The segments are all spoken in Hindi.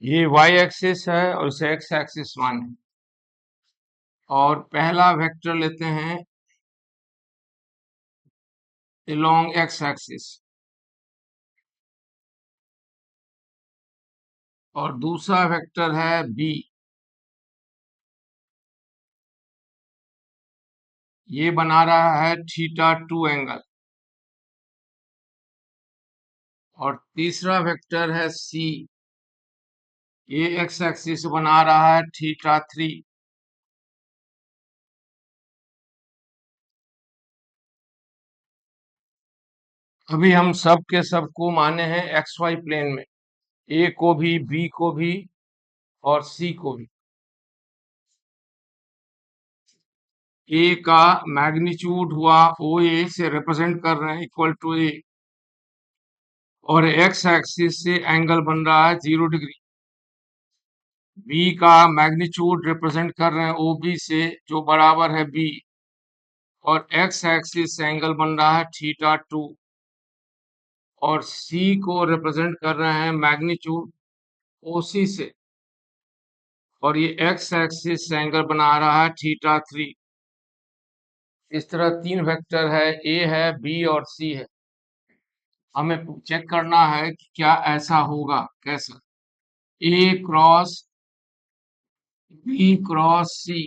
ये वाई एक्सिस है और इसे एक्स एक्सिस माने। और पहला वेक्टर लेते हैं along एक्स एक्सिस और दूसरा वेक्टर है बी। ये बना रहा है θ2 एंगल। और तीसरा वेक्टर है सी। ये एक्स एक्सिस बना रहा है θ3। अभी हम सब के सब को माने हैं एक्स वाई प्लेन में, ए को भी, बी को भी और सी को भी। ए का मैग्नीट्यूड हुआ ओ ए से रिप्रेजेंट कर रहे हैं इक्वल टू ए, और एक्स एक्सिस से एंगल बन रहा है 0 डिग्री। बी का मैग्नीट्यूड रिप्रेजेंट कर रहे हैं ओ बी से, जो बराबर है बी, और एक्स एक्सिस से एंगल बन रहा है θ2। और सी को रिप्रेजेंट कर रहे हैं मैग्नीट्यूड ओ सी से, और ये एक्स एक्सिस से एंगल बना रहा है θ3। इस तरह तीन वेक्टर है, ए है, बी और सी है। हमें चेक करना है कि क्या ऐसा होगा, कैसा। ए क्रॉस बी क्रॉस सी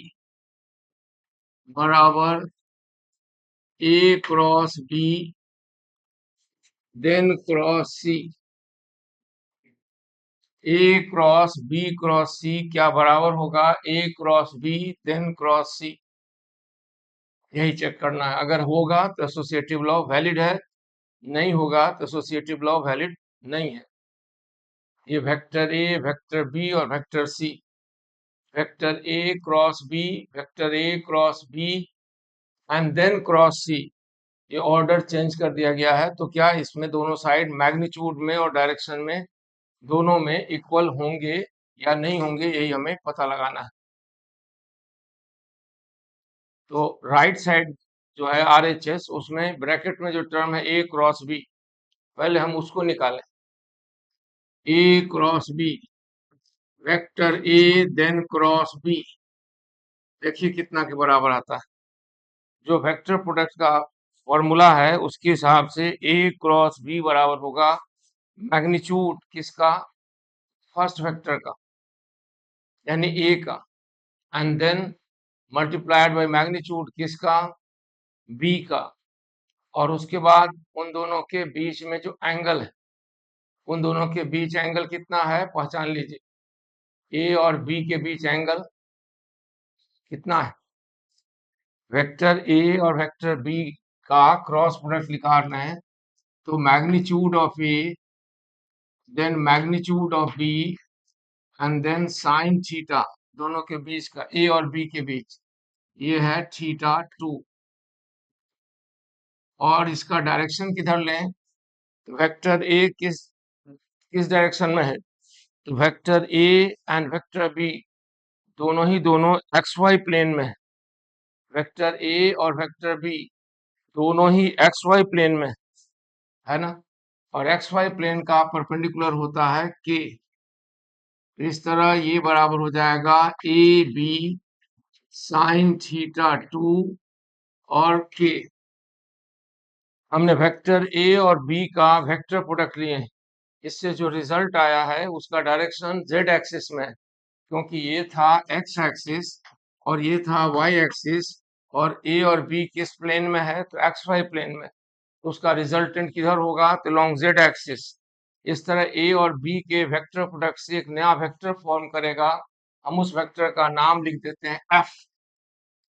बराबर ए cross B then cross C. A cross B cross सी क्या बराबर होगा A cross B then cross सी। यही चेक करना है। अगर होगा तो एसोसिएटिव लॉ वैलिड है, नहीं होगा तो एसोसिएटिव लॉ वैलिड नहीं है। ये वेक्टर ए, वेक्टर बी और vector C. Vector A cross B, vector A cross B and then cross C. ये ऑर्डर चेंज कर दिया गया है, तो क्या इसमें दोनों साइड मैग्नीट्यूड में और डायरेक्शन में दोनों में इक्वल होंगे या नहीं होंगे, यही हमें पता लगाना है। तो राइट साइड जो है आर एच एस, उसमें ब्रैकेट में जो टर्म है ए क्रॉस बी, पहले हम उसको निकालें। A cross B, vector A then cross B, देखिए कितना के बराबर आता है। जो वेक्टर प्रोडक्ट का फॉर्मूला है उसके हिसाब से ए क्रॉस बी बराबर होगा मैग्नीट्यूड किसका, फर्स्ट वेक्टर का यानी ए का, and then multiplied by magnitude किसका, बी का। और उसके बाद उन दोनों के बीच में जो एंगल है, उन दोनों के बीच एंगल कितना है पहचान लीजिए। ए और बी के बीच एंगल कितना है। वेक्टर ए और वेक्टर बी का क्रॉस प्रोडक्ट निकालना है, तो magnitude of A then magnitude of B and then sine theta, दोनों के बीच का, ए और बी के बीच, ये है θ2। और इसका डायरेक्शन किधर लें, तो वेक्टर ए किस किस डायरेक्शन में है, तो vector A and vector B दोनों ही दोनों एक्स वाई प्लेन में है। वेक्टर ए और वेक्टर बी दोनों ही एक्स वाई प्लेन में है ना। और एक्स वाई प्लेन का परपेंडिकुलर होता है के। इस तरह ये बराबर हो जाएगा ए बी साइन θ2 और के। हमने वेक्टर ए और बी का वेक्टर प्रोडक्ट लिए हैं, इससे जो रिजल्ट आया है उसका डायरेक्शन जेड एक्सिस में है, क्योंकि ये था एक्स एक्सिस और ये था वाई एक्सिस, और ए और बी किस प्लेन में है, तो एक्स वाई प्लेन में। तो उसका रिजल्टेंट किधर होगा, तो लॉन्ग जेड एक्सिस। इस तरह ए और बी के वेक्टर प्रोडक्ट से एक नया वेक्टर फॉर्म करेगा। हम उस वेक्टर का नाम लिख देते हैं एफ।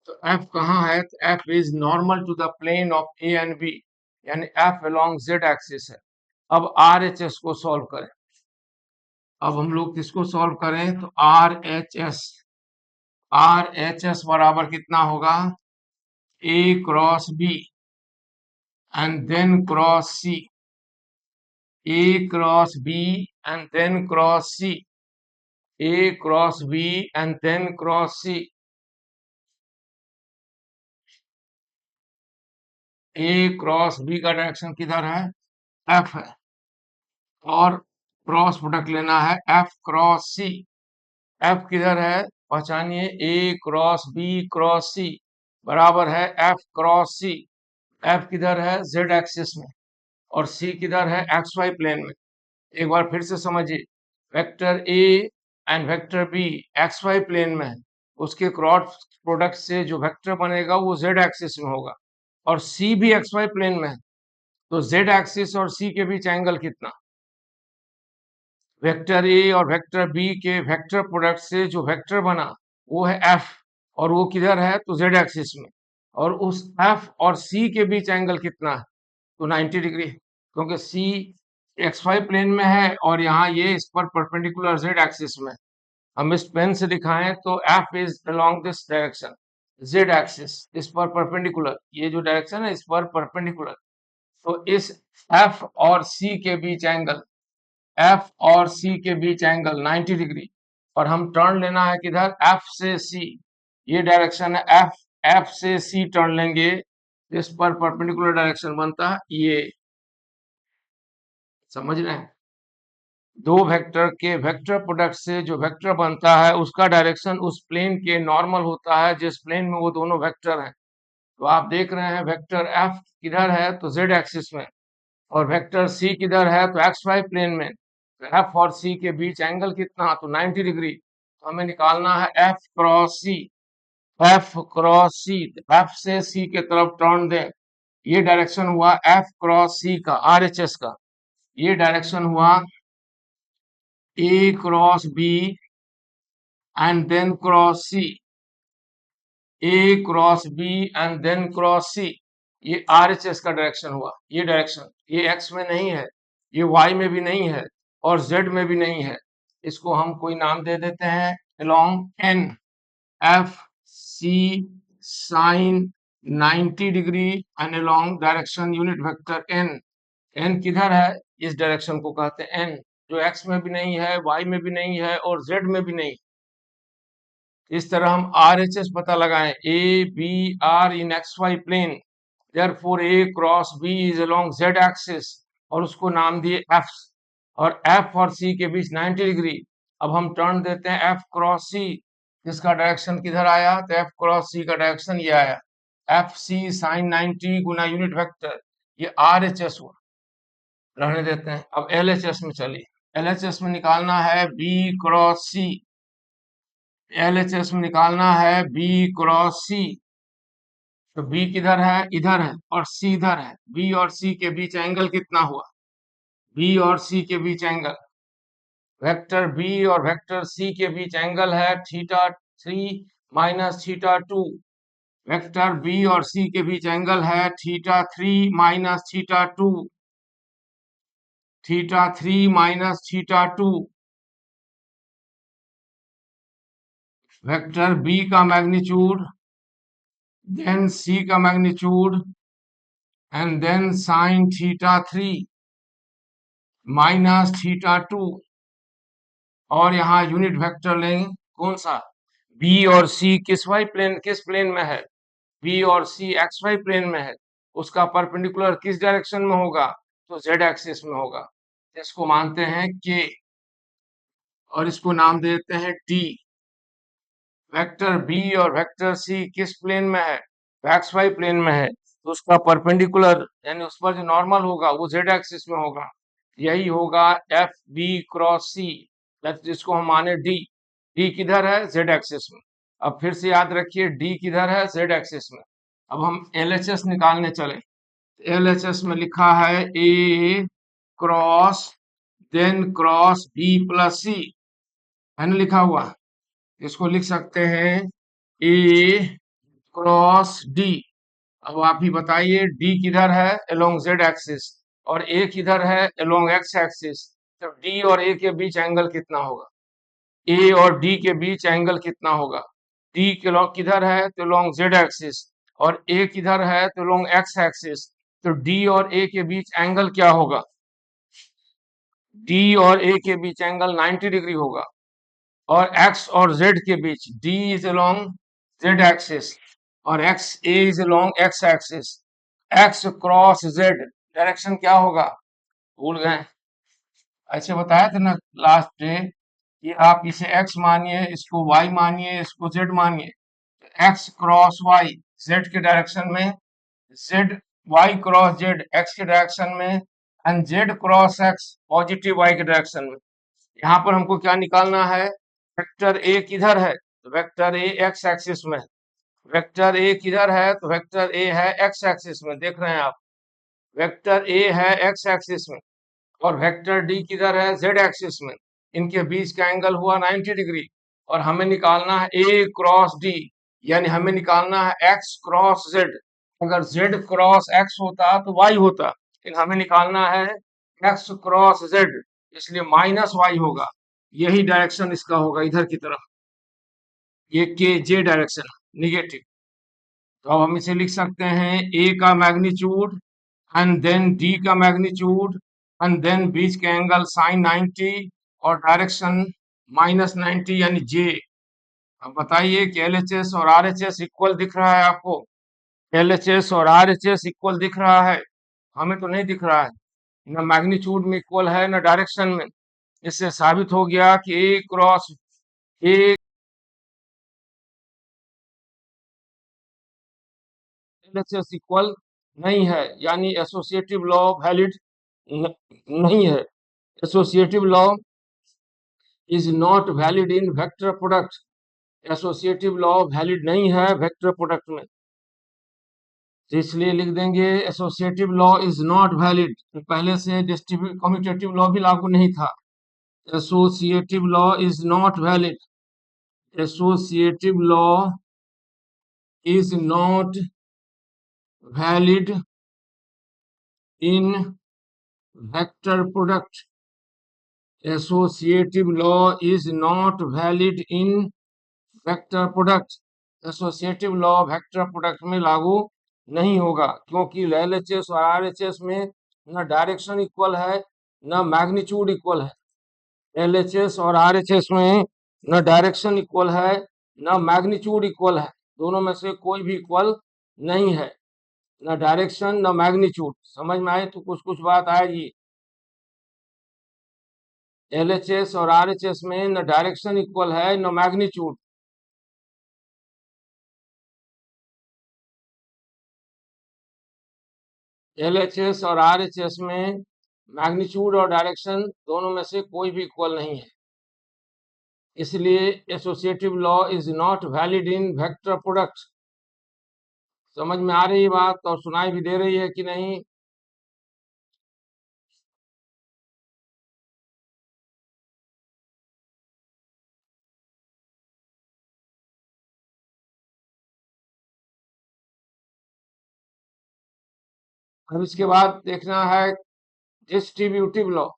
तो एफ कहाँ है, तो F is normal to the plane of A and B, यानी एफ अलोंग जेड एक्सिस है। अब आर एच एस को सॉल्व करें। अब हम लोग किसको सॉल्व करें, तो आर एच एस बराबर कितना होगा, A cross B and then cross C, A cross B and then cross C, A cross B and then cross C. A cross B का डायरेक्शन किधर है, एफ है। और क्रॉस प्रोडक्ट लेना है एफ क्रॉस सी। एफ किधर है पहचानिए, ए क्रॉस बी क्रॉस सी बराबर है एफ क्रॉस सी। एफ किधर है जेड एक्सिस में और सी किधर है एक्स वाई प्लेन में। एक बार फिर से समझिए, vector A and vector B X Y plane में है, उसके क्रॉस प्रोडक्ट से जो वेक्टर बनेगा वो जेड एक्सिस में होगा, और सी भी एक्स वाई प्लेन में है, तो जेड एक्सिस और सी के बीच एंगल कितना, वेक्टर ए और वेक्टर बी के वेक्टर प्रोडक्ट से जो वेक्टर बना वो है एफ, और वो किधर है तो जेड एक्सिस में, और उस एफ और सी के बीच एंगल कितना है तो 90 डिग्री, क्योंकि सी एक्स वाई प्लेन में है और यहाँ ये इस पर परपेंडिकुलर जेड एक्सिस में। हम इस पेन से दिखाएं तो F is along this direction, Z axis इस पर परपेंडिकुलर, ये जो डायरेक्शन है इस पर परपेंडिकुलर, तो इस एफ और सी के बीच एंगल, एफ और सी के बीच एंगल 90 डिग्री, और हम टर्न लेना है किधर एफ से सी, ये डायरेक्शन है एफ, एफ से सी टर्न लेंगे, इस पर परपेंडिकुलर डायरेक्शन बनता है ये, समझ रहे हैं। दो वेक्टर के वेक्टर प्रोडक्ट से जो वेक्टर बनता है उसका डायरेक्शन उस प्लेन के नॉर्मल होता है जिस प्लेन में वो दोनों वेक्टर हैं। तो आप देख रहे हैं वेक्टर एफ किधर है तो जेड एक्सिस में, और वेक्टर सी किधर है तो एक्स वाई प्लेन में, तो एफ और सी के बीच एंगल कितना तो 90 डिग्री, तो हमें निकालना है एफ क्रॉस सी। एफ क्रॉस सी, एफ से सी के तरफ टर्न दें, ये डायरेक्शन हुआ एफ क्रॉस सी का आरएचएस का, ये डायरेक्शन हुआ A cross B and then cross C, A cross B and then cross C, ये आरएचएस का डायरेक्शन हुआ, ये डायरेक्शन, ये एक्स में नहीं है, ये वाई में भी नहीं है और जेड में भी नहीं है, इसको हम कोई नाम दे देते हैं along N, F C sine 90 degree and along direction unit vector N. N किधर है इस डायरेक्शन को कहते हैं एन, जो एक्स में भी नहीं है, वाई में भी नहीं है और जेड में भी नहीं। इस तरह हम आर एच एस पता लगाएं, A B are in X Y plane, therefore A cross B is along Z axis, और उसको नाम दिए एफ, और एफ और सी के बीच 90 डिग्री। अब हम टर्न देते हैं एफ क्रॉस सी, इसका डायरेक्शन किधर आया तो एफ क्रॉस सी का डायरेक्शन ये आया, एफ सी साइन 90 गुना यूनिट वेक्टर, ये आर एच एस हुआ, रहने देते हैं। अब एल एच एस में चलिए, एल एच एस में निकालना है बी क्रॉस सी, एलएचएस में निकालना है बी क्रॉस सी, तो बी किधर है इधर है और सी इधर है, बी और सी के बीच एंगल कितना हुआ, बी और सी के बीच एंगल, वेक्टर बी और वेक्टर सी के बीच एंगल है theta 3 minus theta 2, vector B और सी के बीच एंगल है theta 3 minus theta 2, theta 3 minus theta 2, vector B का मैग्नीट्यूड देन सी का magnitude and then sine theta 3 minus theta 2, और यहाँ यूनिट वेक्टर लेंगे कौन सा, बी और सी किस वाई प्लेन, किस प्लेन में है, बी और सी एक्स वाई प्लेन में है, उसका परपेंडिकुलर किस डायरेक्शन में होगा तो जेड एक्सिस में होगा, इसको मानते हैं के, और इसको नाम देते हैं डी। वेक्टर बी और वेक्टर सी किस प्लेन में है तो एक्स वाई प्लेन में है, तो उसका परपेंडिकुलर यानी उस पर जो नॉर्मल होगा वो जेड एक्सिस में होगा, यही होगा एफ बी क्रॉस सी, जिसको हम माने डी, डी किधर है जेड एक्सिस में। अब फिर से याद रखिए डी किधर है जेड एक्सिस में। अब हम एलएचएस निकालने चले, एलएचएस में लिखा है A cross then cross B plus C, है ना लिखा हुआ, इसको लिख सकते हैं ए क्रॉस डी। अब आप ही बताइए डी किधर है अलोंग जेड एक्सिस और ए किधर है अलोंग एक्स एक्सिस, तो डी और ए के बीच एंगल कितना होगा, ए और डी के बीच एंगल कितना होगा, डी किधर है तो अलोंग जेड एक्सिस और ए किधर है तो अलोंग एक्स एक्सिस, तो डी और ए के बीच एंगल क्या होगा, डी और ए के बीच एंगल 90 डिग्री होगा, और x और z के बीच d is along z axis और x a is along x axis, x cross z direction क्या होगा भूल गए, ऐसे बताया था ना लास्ट डे कि आप इसे x मानिए, इसको y मानिए, इसको z मानिए। x क्रॉस y z के डायरेक्शन में, z y cross z x के डायरेक्शन में, and z cross x positive y के डायरेक्शन में। यहाँ पर हमको क्या निकालना है? वेक्टर ए किधर है? तो वेक्टर ए एक्स एक्सिस में। वेक्टर ए किधर है? तो वेक्टर ए है एक्स एक्सिस में, देख रहे हैं आप। वेक्टर ए है एक्स एक्सिस में, और वेक्टर डी किधर है? जेड एक्सिस में। इनके बीच का एंगल हुआ 90 डिग्री, और हमें निकालना है ए क्रॉस डी, यानी हमें निकालना है एक्स क्रॉस जेड। अगर जेड क्रॉस एक्स होता तो वाई होता, लेकिन हमें निकालना है एक्स क्रॉस जेड, इसलिए माइनस वाई होगा। यही डायरेक्शन इसका होगा इधर की तरफ, ये के जे डायरेक्शन निगेटिव। तो अब हम इसे लिख सकते हैं ए का मैग्नीट्यूड एंड देन डी का मैग्नीट्यूड एंड देन बीच के एंगल साइन 90 और डायरेक्शन माइनस 90 यानी जे। अब बताइए कि एलएचएस और आरएचएस इक्वल दिख रहा है आपको? एलएचएस और आरएचएस इक्वल दिख रहा है? हमें तो नहीं दिख रहा है, न मैग्नीट्यूड में इक्वल है न डायरेक्शन में। इससे साबित हो गया कि ए क्रॉस ए एलएचएस इक्वल नहीं है, यानी एसोसिएटिव लॉ वैलिड नहीं है। Associative law is not valid in vector product. Associative law valid नहीं है वेक्टर प्रोडक्ट में, तो इसलिए लिख देंगे associative law is not valid. पहले से डिस्ट्रीब्यूटिव कम्यूटेटिव लॉ भी लागू नहीं था। Associative law is not valid. Associative law is not valid in vector product. Associative law is not valid in vector product. Associative law vector product में लागू नहीं होगा, क्योंकि एलएचएस और आरएचएस में न डायरेक्शन इक्वल है न मैग्नीट्यूड इक्वल है। एलएचएस और आरएचएस में न डायरेक्शन इक्वल है न मैग्नीट्यूड इक्वल है, दोनों में से कोई भी इक्वल नहीं है, न डायरेक्शन न मैग्नीट्यूड। समझ में आए तो कुछ कुछ बात आएगी। एलएचएस और आरएचएस में न डायरेक्शन इक्वल है न मैग्नीट्यूड। एलएचएस और आरएचएस में मैग्नीट्यूड और डायरेक्शन दोनों में से कोई भी इक्वल नहीं है, इसलिए associative law is not valid in vector product. समझ में आ रही है बात और सुनाई भी दे रही है कि नहीं? अब इसके बाद देखना है distributive law.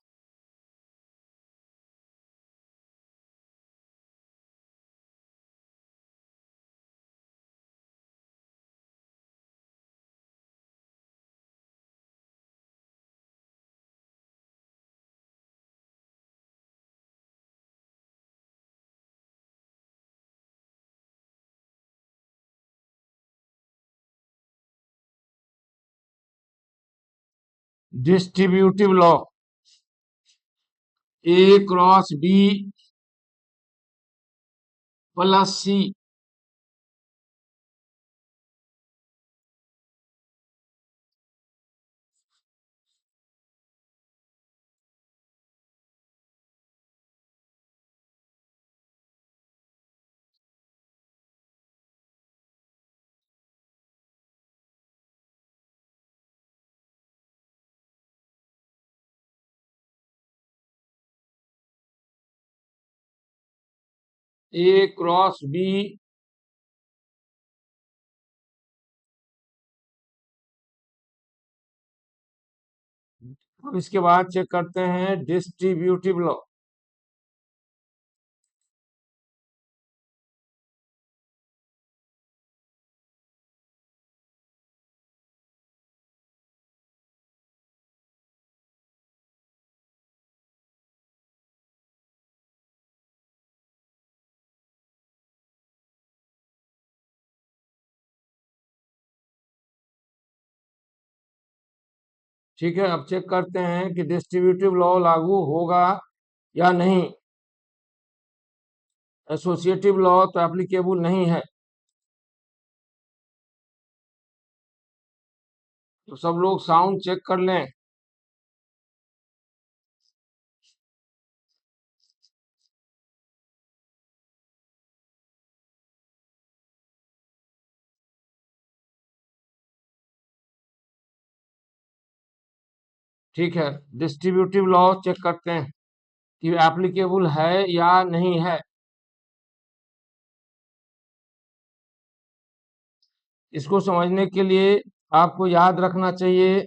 Distributive law A cross B plus C A cross B अब इसके बाद चेक करते हैं डिस्ट्रीब्यूटिव लॉ। ठीक है, अब चेक करते हैं कि डिस्ट्रीब्यूटिव लॉ लागू होगा या नहीं। एसोसिएटिव लॉ तो एप्लीकेबल नहीं है, तो सब लोग साउंड चेक कर लें। ठीक है, डिस्ट्रीब्यूटिव लॉ चेक करते हैं कि एप्लीकेबल है या नहीं है। इसको समझने के लिए आपको याद रखना चाहिए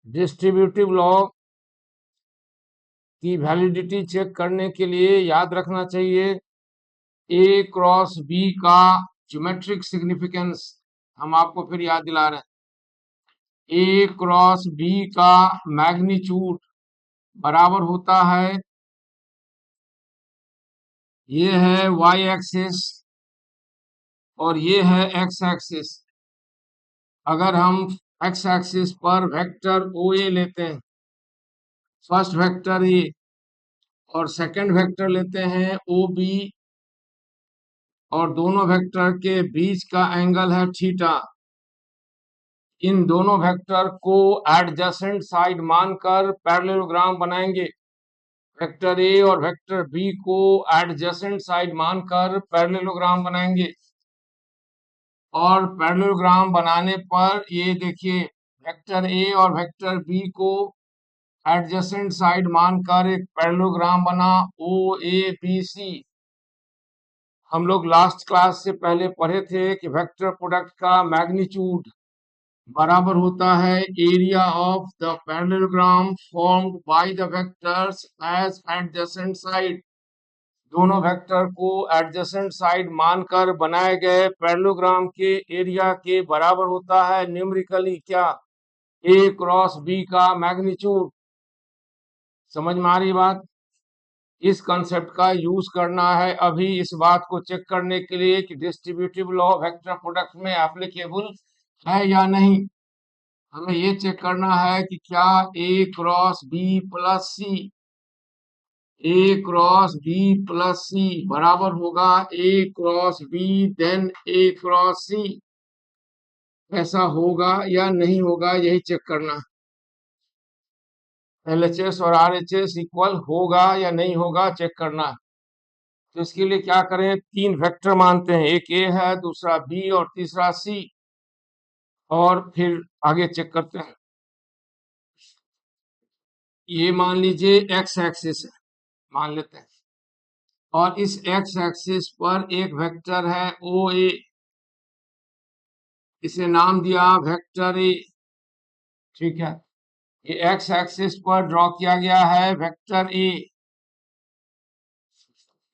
डिस्ट्रीब्यूटिव लॉ की वैलिडिटी चेक करने के लिए याद रखना चाहिए ए क्रॉस बी का ज्योमेट्रिक सिग्निफिकेंस। हम आपको फिर याद दिला रहे हैं, ए क्रॉस बी का मैग्नीट्यूड बराबर होता है, ये है वाई एक्सिस और ये है एक्स एक्सिस। अगर हम एक्स एक्सिस पर वेक्टर ओ ए लेते हैं, फर्स्ट वेक्टर ए, और सेकंड वेक्टर लेते हैं ओ बी, और दोनों वेक्टर के बीच का एंगल है थीटा, इन दोनों वेक्टर को एडजेसेंट साइड मानकर पैरेललोग्राम बनाएंगे। वेक्टर ए और वेक्टर बी को एडजेसेंट साइड मानकर पैरेललोग्राम बनाएंगे, और पैरेललोग्राम बनाने पर ये देखिए वेक्टर ए और वेक्टर बी को एडजेसेंट साइड मानकर एक पैरेललोग्राम बना ओ ए बी सी। हम लोग लास्ट क्लास से पहले पढ़े थे कि वेक्टर प्रोडक्ट का मैग्नीट्यूड बराबर होता है area of the parallelogram formed by the vectors as adjacent side. दोनों वेक्टर को एडजेसेंट साइड मानकर बनाए गए पैरेललोग्राम के एरिया के बराबर होता है न्यूमेरिकली क्या, ए क्रॉस बी का मैग्नीट्यूड। समझ में आ रही बात? इस कंसेप्ट का यूज करना है अभी इस बात को चेक करने के लिए कि डिस्ट्रीब्यूटिव लॉ वेक्टर प्रोडक्ट में एप्लीकेबल है या नहीं। हमें ये चेक करना है कि क्या ए cross B plus C, A cross B plus सी बराबर होगा A cross B then A cross सी। ऐसा होगा या नहीं होगा, यही चेक करना। एलएचएस और आरएचएस इक्वल होगा या नहीं होगा चेक करना। तो इसके लिए क्या करें, तीन वेक्टर मानते हैं, एक ए है, दूसरा बी और तीसरा सी, और फिर आगे चेक करते हैं। ये मान लीजिए एक्स एक्सिस है, मान लेते हैं, और इस एक्स एक्सिस पर एक वेक्टर है ओ ए, इसे नाम दिया वेक्टर ए। ठीक है, ये एक्स एक्सिस पर ड्रॉ किया गया है वेक्टर ए।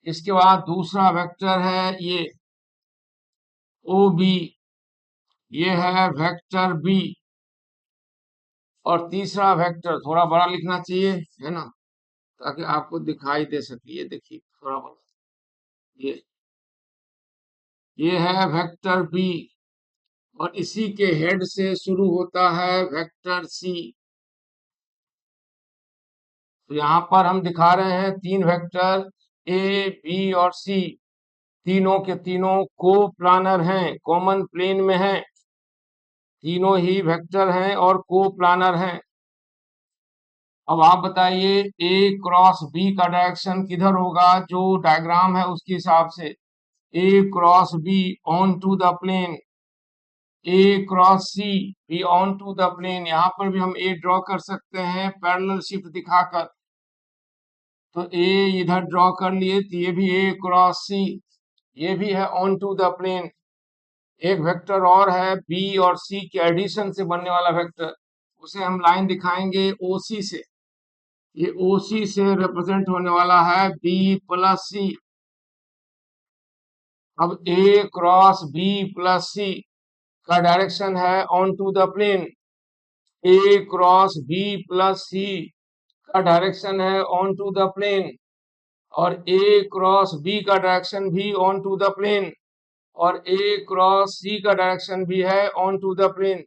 इसके बाद दूसरा वेक्टर है ये ओ बी, ये है वेक्टर बी, और तीसरा वेक्टर थोड़ा बड़ा लिखना चाहिए, है ना, ताकि आपको दिखाई दे सके। ये देखिए थोड़ा बड़ा, ये है वेक्टर बी, और इसी के हेड से शुरू होता है वेक्टर सी। तो यहाँ पर हम दिखा रहे हैं तीन वेक्टर ए बी और सी, तीनों के तीनों को प्लानर हैं, कॉमन प्लेन में हैं, तीनों ही वेक्टर हैं और को प्लानर हैं। अब आप बताइए ए क्रॉस बी का डायरेक्शन किधर होगा, जो डायग्राम है उसके हिसाब से। A cross B on to the plane, A cross C भी ऑन टू द प्लेन। यहाँ पर भी हम ए ड्रॉ कर सकते हैं पैरेलल शिफ्ट दिखाकर, तो ए इधर ड्रॉ कर लिए, तो ये भी ए क्रॉस सी, ये भी है ऑन टू द प्लेन। एक वेक्टर और है बी और सी के एडिशन से बनने वाला वेक्टर, उसे हम लाइन दिखाएंगे ओसी से, ये ओसी से रिप्रेजेंट होने वाला है बी प्लस सी। अब A cross B plus C का डायरेक्शन है on to the plane, A cross B plus C का डायरेक्शन है ऑन टू द प्लेन। और ए क्रॉस बी का डायरेक्शन भी ऑन टू द प्लेन, और ए क्रॉस सी का डायरेक्शन भी है ऑन टू द प्लेन,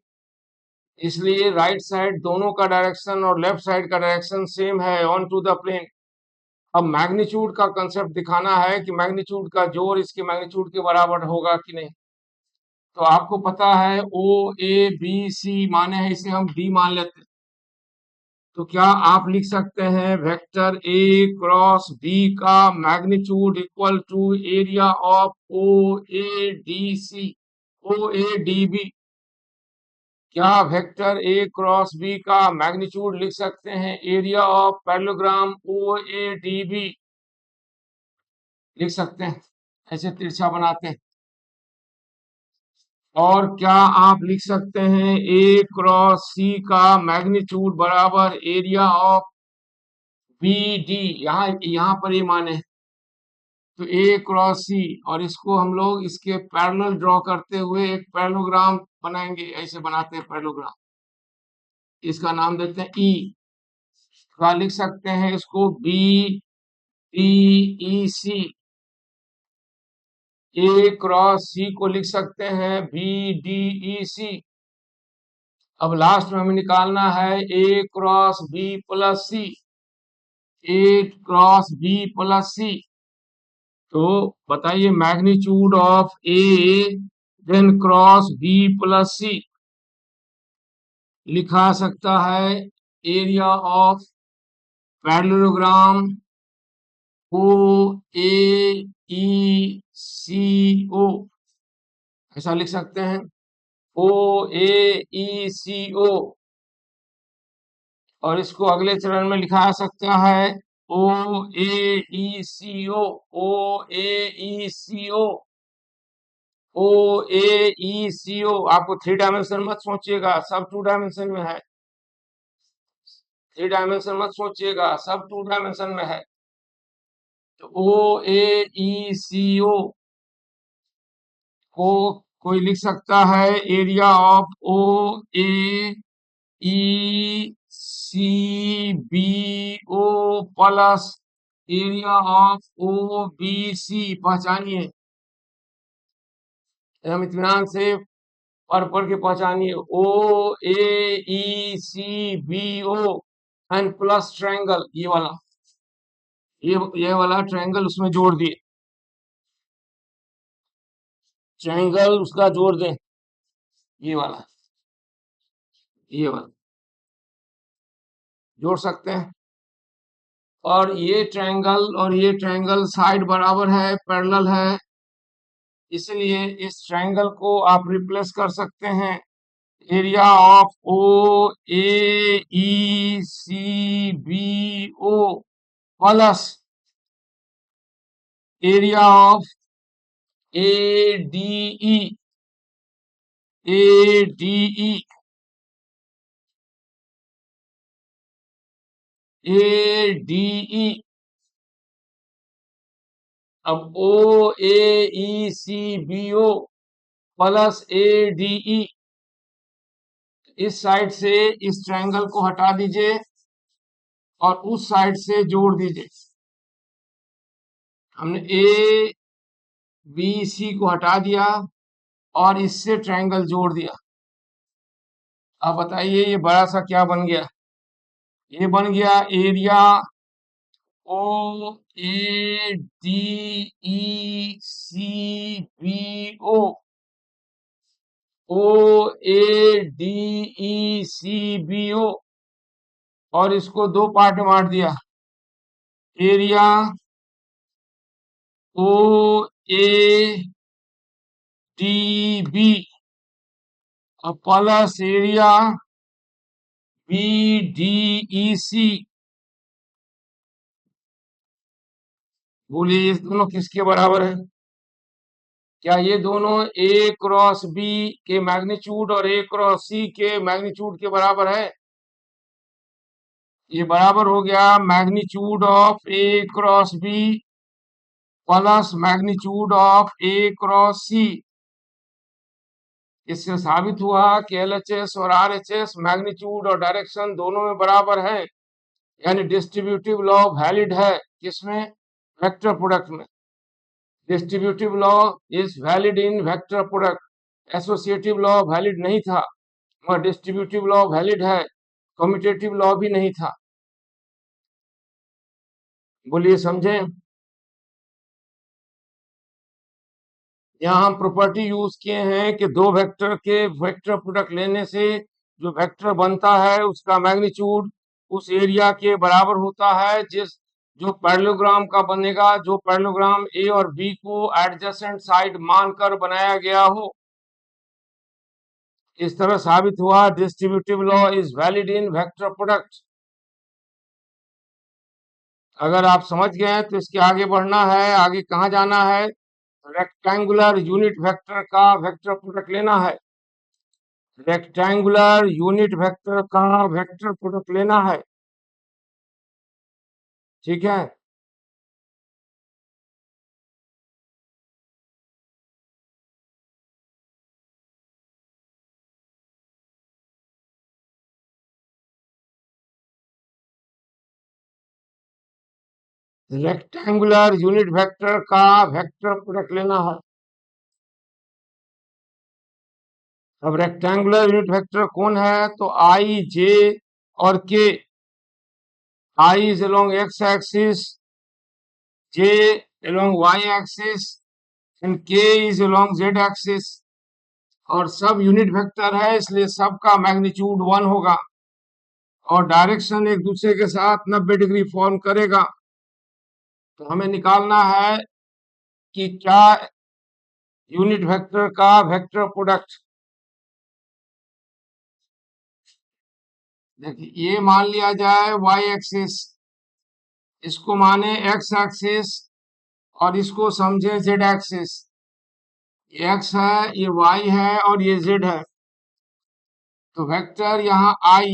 इसलिए राइट साइड दोनों का डायरेक्शन और लेफ्ट साइड का डायरेक्शन सेम है ऑन टू द प्लेन। अब मैग्नीट्यूड का कंसेप्ट दिखाना है कि मैग्नीट्यूड का जोर इसके मैग्नीट्यूड के बराबर होगा कि नहीं। तो आपको पता है ओ ए बी सी माने हैं, इसे हम डी मान लेते हैं। तो क्या आप लिख सकते हैं वेक्टर ए क्रॉस बी का magnitude equal to area of O A D C, O A D B. क्या वेक्टर ए क्रॉस बी का मैग्नीट्यूड लिख सकते हैं area of parallelogram O A D B? लिख सकते हैं, ऐसे तिरछा बनाते हैं। और क्या आप लिख सकते हैं ए क्रॉस सी का मैग्नीट्यूड बराबर एरिया ऑफ बी डी? यहाँ पर ये माने, तो ए क्रॉस सी, और इसको हम लोग इसके पैरेलल ड्रॉ करते हुए एक पैरेललोग्राम बनाएंगे, ऐसे बनाते हैं पैरेललोग्राम, इसका नाम देते हैं ई। क्या लिख सकते हैं इसको B D E C. A cross सी को लिख सकते हैं बी डी ई सी। अब लास्ट में हमें निकालना है A cross B plus C, A cross B plus C. तो बताइए magnitude of A then cross B plus C लिखा सकता है area of parallelogram O A E C O, ऐसा लिख सकते हैं ओ ए ई सी ओ। और इसको अगले चरण में लिखा सकता है ओ A E C O, O A E C O, O A E C ओ। आपको 3 डायमेंशन मत सोचिएगा, सब 2 डायमेंशन में है। 3 डायमेंशन मत सोचिएगा, सब 2 डायमेंशन में है। तो ओ ए ई सी ओ को कोई लिख सकता है area of O A E C B O plus area of O B C. पहचानिए, हम इत्मीनान से पढ़ के पहचानिए, O A E C B O and plus triangle, ये वाला, ये वाला ट्रायंगल उसमें जोड़ दिए, ट्रायंगल उसका जोड़ दें, ये वाला जोड़ सकते हैं। और ये ट्रायंगल साइड बराबर है, पैरेलल है, इसलिए इस ट्रायंगल को आप रिप्लेस कर सकते हैं area of O A E C B O plus area of A D E, A D E, A D E. अब O A E C B O plus A D E, इस साइड से इस ट्रायंगल को हटा दीजिए और उस साइड से जोड़ दीजिए। हमने ए बी सी को हटा दिया और इससे ट्रायंगल जोड़ दिया। अब बताइए ये बड़ा सा क्या बन गया? ये बन गया area O A D E C B O, O A D E C B O. और इसको 2 पार्ट में बांट दिया, area O A D B और plus area B D E C. बोलिए ये दोनों किसके बराबर है? क्या ये दोनों ए क्रॉस बी के मैग्नीट्यूड और ए क्रॉस सी के मैग्नीट्यूड के बराबर है? ये बराबर हो गया magnitude of A cross B plus magnitude of A cross C. इससे साबित हुआ कि एलएचएस और आरएचएस मैग्नीट्यूड और डायरेक्शन दोनों में बराबर है, यानी डिस्ट्रीब्यूटिव लॉ वैलिड है। किसमें? वेक्टर प्रोडक्ट में। Distributive law is valid in vector product, associative law valid नहीं था, मगर डिस्ट्रीब्यूटिव लॉ वैलिड है, कम्यूटेटिव लॉ भी नहीं था। बोलिए समझे। यहाँ हम प्रॉपर्टी यूज किए हैं कि दो वेक्टर के वेक्टर प्रोडक्ट लेने से जो वेक्टर बनता है उसका मैग्नीट्यूड उस एरिया के बराबर होता है जिस जो पैरेललोग्राम का बनेगा, जो पैरेललोग्राम ए और बी को एडजेसेंट साइड मानकर बनाया गया हो। इस तरह साबित हुआ distributive law is valid in vector product. अगर आप समझ गए हैं तो इसके आगे बढ़ना है। आगे कहाँ जाना है? रेक्टेंगुलर यूनिट वेक्टर का वेक्टर प्रोडक्ट लेना है। रेक्टेंगुलर यूनिट वेक्टर का वेक्टर प्रोडक्ट लेना है। ठीक है। रेक्टेंगुलर यूनिट वेक्टर का वेक्टर प्रोडक्ट लेना है। अब रेक्टेंगुलर यूनिट वेक्टर कौन है? तो आई, जे और K. I is along X axis, J along Y axis and K is along Z axis. और सब यूनिट वेक्टर है इसलिए सबका मैग्नीट्यूड 1 होगा और डायरेक्शन एक दूसरे के साथ 90 डिग्री फॉर्म करेगा। तो हमें निकालना है कि क्या यूनिट वेक्टर का वेक्टर प्रोडक्ट। देखिए ये मान लिया जाए y एक्सिस, इसको माने x एक्सिस और इसको समझे z एक्सिस। ये x है, ये y है और ये z है। तो वेक्टर यहाँ i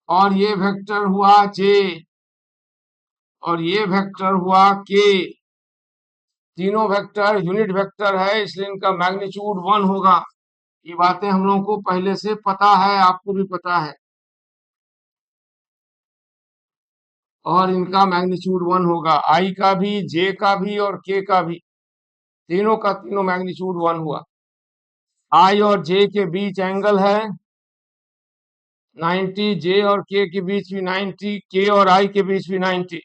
और ये वेक्टर हुआ j और ये वेक्टर हुआ k। तीनों वेक्टर यूनिट वेक्टर है इसलिए इनका मैग्नीट्यूड 1 होगा। ये बातें हम लोगों को पहले से पता है, आपको भी पता है। और इनका मैग्नीट्यूड 1 होगा, आई का भी, जे का भी और के का भी। तीनों का तीनों मैग्नीट्यूड 1 हुआ। आई और जे के बीच एंगल है 90, जे और के बीच भी 90, के और आई के बीच भी 90।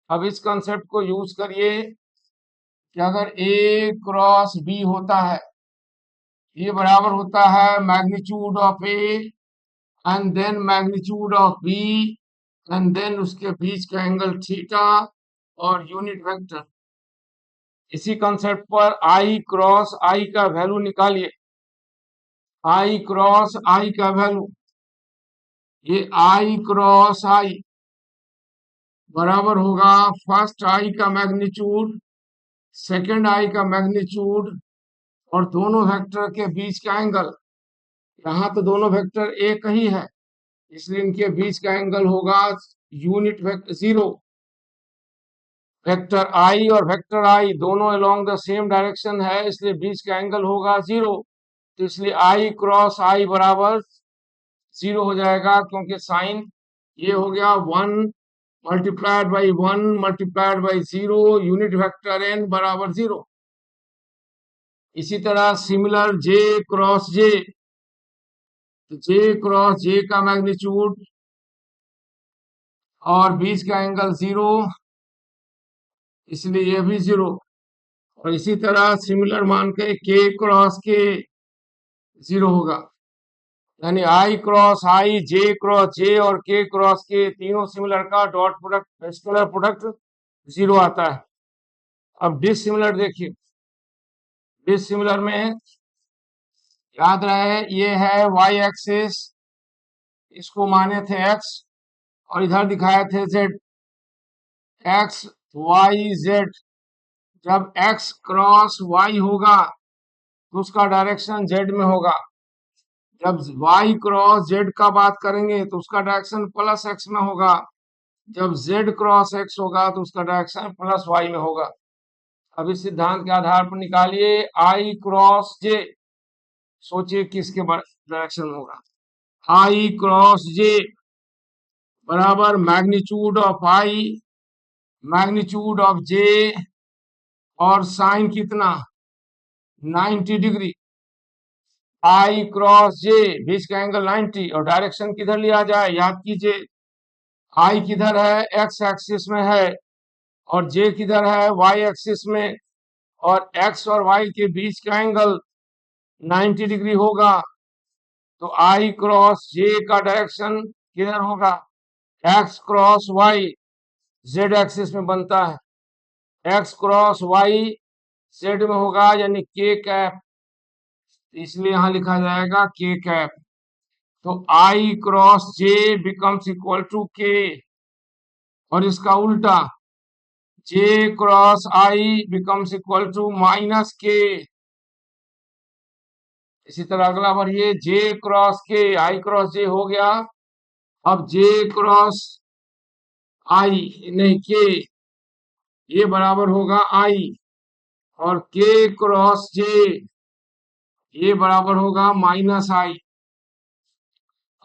अब इस कंसेप्ट को यूज करिए कि अगर ए क्रॉस बी होता है, ये बराबर होता है magnitude of A and then magnitude of B and then उसके बीच का एंगल थीटा और यूनिट वेक्टर। इसी कंसेप्ट पर आई क्रॉस आई का वैल्यू निकालिए। आई क्रॉस आई का वैल्यू, ये आई क्रॉस आई बराबर होगा फर्स्ट आई का मैग्नीट्यूड, सेकंड आई का मैग्नीट्यूड और दोनों वेक्टर के बीच का एंगल। यहाँ तो दोनों वेक्टर एक ही है इसलिए इनके बीच का एंगल होगा यूनिट वेक्टर 0। वेक्टर आई और वेक्टर आई दोनों अलोंग द सेम डायरेक्शन है इसलिए बीच का एंगल होगा 0। तो इसलिए आई क्रॉस आई बराबर 0 हो जाएगा क्योंकि साइन ये हो गया 1 multiplied by 1 multiplied by 0, unit vector N बराबर 0। इसी तरह सिमिलर जे क्रॉस जे, तो जे क्रॉस जे का मैग्नीट्यूड और बीच का एंगल 0 इसलिए ये भी 0। और इसी तरह सिमिलर मान के क्रॉस के 0 होगा। यानी आई क्रॉस आई, जे क्रॉस जे और के क्रॉस के तीनों सिमिलर का डॉट प्रोडक्ट स्केलर प्रोडक्ट 0 आता है। अब डिसिमिलर देखिए, डिसिमिलर में याद रहे ये है y एक्सिस, इसको माने थे x और इधर दिखाए थे z, x y z। जब x क्रॉस y होगा तो उसका डायरेक्शन z में होगा। जब y क्रॉस z का बात करेंगे तो उसका डायरेक्शन प्लस x में होगा। जब z क्रॉस x होगा तो उसका डायरेक्शन प्लस y में होगा। अब इस सिद्धांत के आधार पर निकालिए i क्रॉस j, सोचिए किसके डायरेक्शन होगा। i क्रॉस j बराबर magnitude of i magnitude of J और साइन कितना 90 डिग्री, आई क्रॉस जे बीच का एंगल 90 और डायरेक्शन किधर लिया जाए याद कीजिए, आई किधर है एक्स एक्सिस में है और जे किधर है वाई एक्सिस में, और एक्स और वाई के बीच का एंगल 90 डिग्री होगा, तो आई क्रॉस जे का डायरेक्शन किधर होगा X cross Y, Z axis में बनता है, एक्स क्रॉस वाई जेड में होगा यानी के कैप, इसलिए यहां लिखा जाएगा के कैप। तो I cross J becomes equal to K, और इसका उल्टा J cross I becomes equal to minus K. इसी तरह अगला बढ़िए, जे क्रॉस के, आई क्रॉस जे हो गया, अब जे क्रॉस आई नहीं के, ये बराबर होगा आई, और के क्रॉस जे ये बराबर होगा माइनस आई।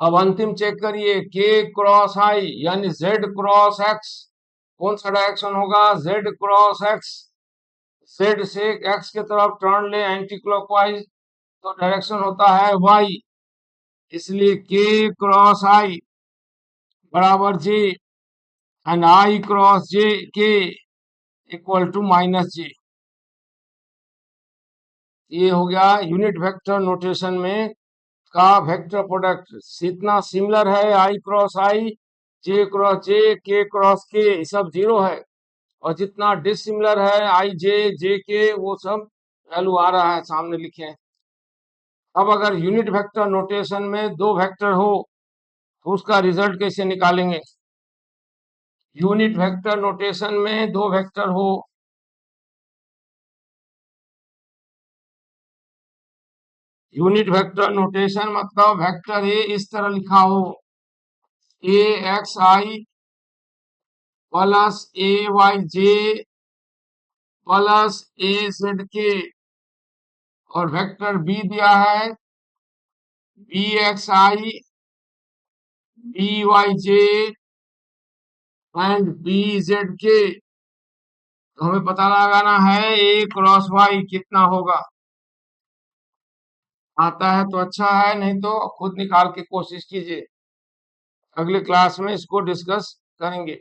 अब अंतिम चेक करिए, के क्रॉस आई यानी जेड क्रॉस एक्स, कौन सा डायरेक्शन होगा जेड क्रॉस एक्स, जेड से एक्स के तरफ टर्न ले एंटी क्लॉकवाइज, तो डायरेक्शन होता है वाई, इसलिए के क्रॉस आई बराबर जे एंड आई क्रॉस जे के इक्वल टू माइनस जे। ये हो गया यूनिट वेक्टर नोटेशन में का वेक्टर प्रोडक्ट, जितना सिमिलर है आई क्रॉस आई, जे क्रॉस जे, के क्रॉस के सब जीरो है, और जितना डिसिमिलर है आई जे जे के वो सब वैल्यू आ रहा है सामने लिखे हैं। अब अगर यूनिट वेक्टर नोटेशन में दो वेक्टर हो तो उसका रिजल्ट कैसे निकालेंगे, यूनिट वेक्टर नोटेशन में दो वेक्टर हो, यूनिट वेक्टर नोटेशन मतलब वेक्टर ए इस तरह लिखा हो A X I plus A Y J plus A Z K, और वेक्टर बी दिया है B X I B Y J and B Z K, तो हमें पता लगाना है ए क्रॉस वाई कितना होगा। आता है तो अच्छा है, नहीं तो खुद निकाल के कोशिश कीजिए, अगले क्लास में इसको डिस्कस करेंगे।